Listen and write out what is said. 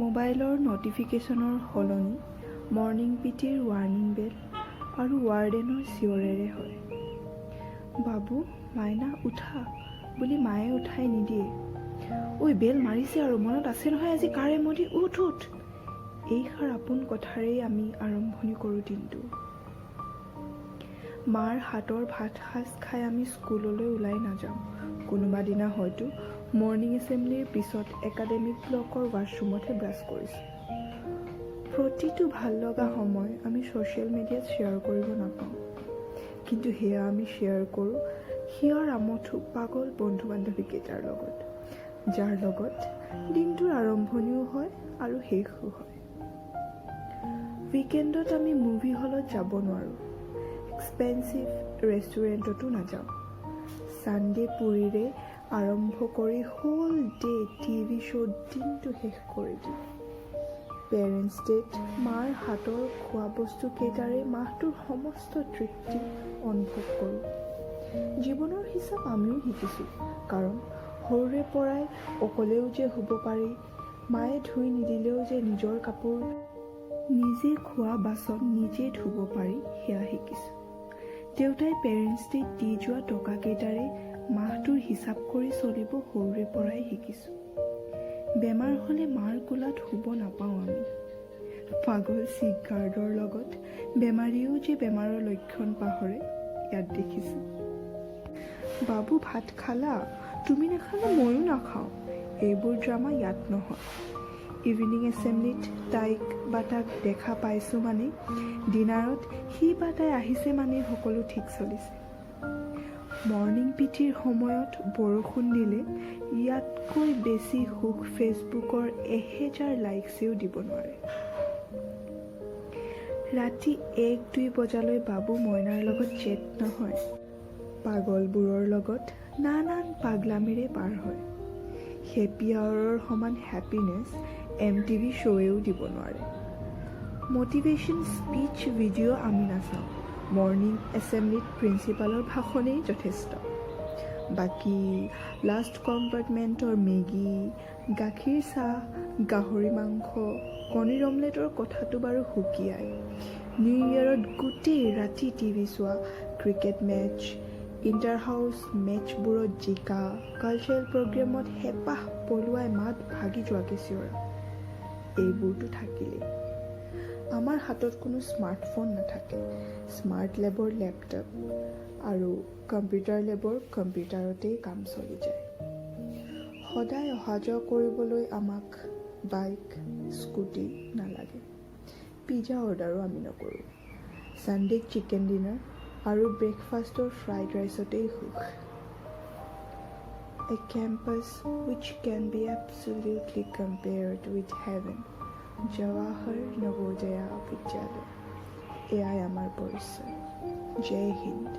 মোবাইলৰ ন'টিফিকেশ্যনৰ সলনি morning পিটিৰ warning বেল আৰু ৱাৰ্ডেনৰ চিঞৰেৰে হয়। বাবু, মাইনা উঠা বুলি মায়ে উঠাই নিদিয়ে। ঐ, বেল মাৰিছে আৰু মনত আছে নহয় আজি কাৰে মদি, উঠ উঠ। এইষাৰ আপোন কথাৰেই আমি আৰম্ভণি কৰোঁ দিনটো। মাৰ হাতৰ ভাত সাজ খাই আমি স্কুললৈ ওলাই নাযাওঁ। কোনোবা দিনা হয়তো মৰ্ণিং এছেম্বলিৰ পিছত একাডেমিক ব্লকৰ ৱাছৰুমতহে ব্ৰাছ কৰিছোঁ। প্ৰতিটো ভাল লগা সময় আমি ছ'চিয়েল মিডিয়াত শ্বেয়াৰ কৰিব নাপাওঁ, কিন্তু সেয়া আমি শ্বেয়াৰ কৰোঁ হিয়াৰ আমঠু পাগল বন্ধু বান্ধৱীকেইটাৰ লগত, যাৰ লগত দিনটোৰ আৰম্ভণিও হয় আৰু শেষো হয়। উইকেণ্ডত আমি মুভি হলত যাব নোৱাৰোঁ, এক্সপেঞ্চিভ ৰেষ্টুৰেণ্টতো নাযাওঁ। ছানডে পুৰীৰে আৰম্ভ কৰি হোল ডে টিভি শ্ব' দিনটো শেষ কৰি দিওঁ। পেৰেণ্টছ ডেত মাৰ হাতৰ খোৱা বস্তুকেইটাৰে মাহটোৰ সমস্ত তৃপ্তি অনুভৱ কৰোঁ। জীৱনৰ হিচাপ আমিও শিকিছোঁ, কাৰণ সৰুৰে পৰাই অকলেও যে শুব পাৰি, মায়ে ধুই নিদিলেও যে নিজৰ কাপোৰ নিজে খোৱা বাচন নিজে ধুব পাৰি সেয়া শিকিছোঁ। দেউতাই পেৰেণ্টছ ডেত দি যোৱা টকাকেইটাৰে মাহটোৰ হিচাপ কৰি চলিব সৰুৰে পৰাই শিকিছোঁ। বেমাৰ হ'লে মাৰ কোলাত শুব নাপাওঁ আমি। পাগল চিক গাৰ্ডৰ লগত বেমাৰীয়েও যে বেমাৰৰ লক্ষণ পাহৰে ইয়াত দেখিছোঁ। বাবু, ভাত খালা? তুমি নাখালে ময়ো নাখাওঁ। এইবোৰ ড্ৰামা ইয়াত নহয়। ইভিনিং এছেম্বলিত তাইক বা তাক দেখা পাইছোঁ মানে, ডিনাৰত সি বা তাই আহিছে মানে সকলো ঠিক চলিছে। মৰ্ণিং পিটিৰ সময়ত বৰষুণ দিলে ইয়াতকৈ বেছি সুখ ফেচবুকৰ 1000 লাইকছেও দিব নোৱাৰে। ৰাতি 1-2 বজালৈ বাবু মইনাৰ লগত চেট নহয়, পাগলবোৰৰ লগত নানান পাগলামিৰে পাৰ হয়। হেপী আৱাৰৰ সমান হেপিনেছ MTV শ্ব'ৱেও দিব নোৱাৰে। মটিভেশ্যন স্পীচ ভিডিঅ' আমি নাচাওঁ, মৰ্ণিং এছেম্বলিত প্ৰিন্সিপালৰ ভাষণেই যথেষ্ট। বাকী লাষ্ট কম্পাৰ্টমেণ্টৰ মেগী, গাখীৰ চাহ, গাহৰি মাংস, কণীৰ অমলেটৰ কথাটো বাৰু সুকীয়াই। নিউ ইয়েৰত গোটেই ৰাতি টিভি চোৱা, ক্ৰিকেট মেচ, ইণ্টাৰ হাউচ মেচবোৰত জিকা, কালচাৰেল প্ৰগ্ৰেমত হেঁপাহ পলুৱাই মাত ভাগি যোৱাকে চিঞৰা, এইবোৰতো থাকিলেই। আমাৰ হাতত কোনো স্মাৰ্টফোন নাথাকে। স্মাৰ্ট লেবৰ লেপটপ আৰু কম্পিউটাৰ লেবৰ কম্পিউটাৰতেই কাম চলি যায়। সদায় অহা যোৱা কৰিবলৈ আমাক বাইক, স্কুটি নালাগে। পিজ্জা অৰ্ডাৰো আমি নকৰোঁ। ছানডে চিকেন ডিনাৰ আৰু ব্ৰেকফাষ্টৰ ফ্ৰাইড ৰাইচতেই সুখ। A campus which can be absolutely compared with heaven, Jawahar নৱোদয়া বিদ্যালয়। এয়াই আমাৰ পৰিচয়। জয় হিন্দ।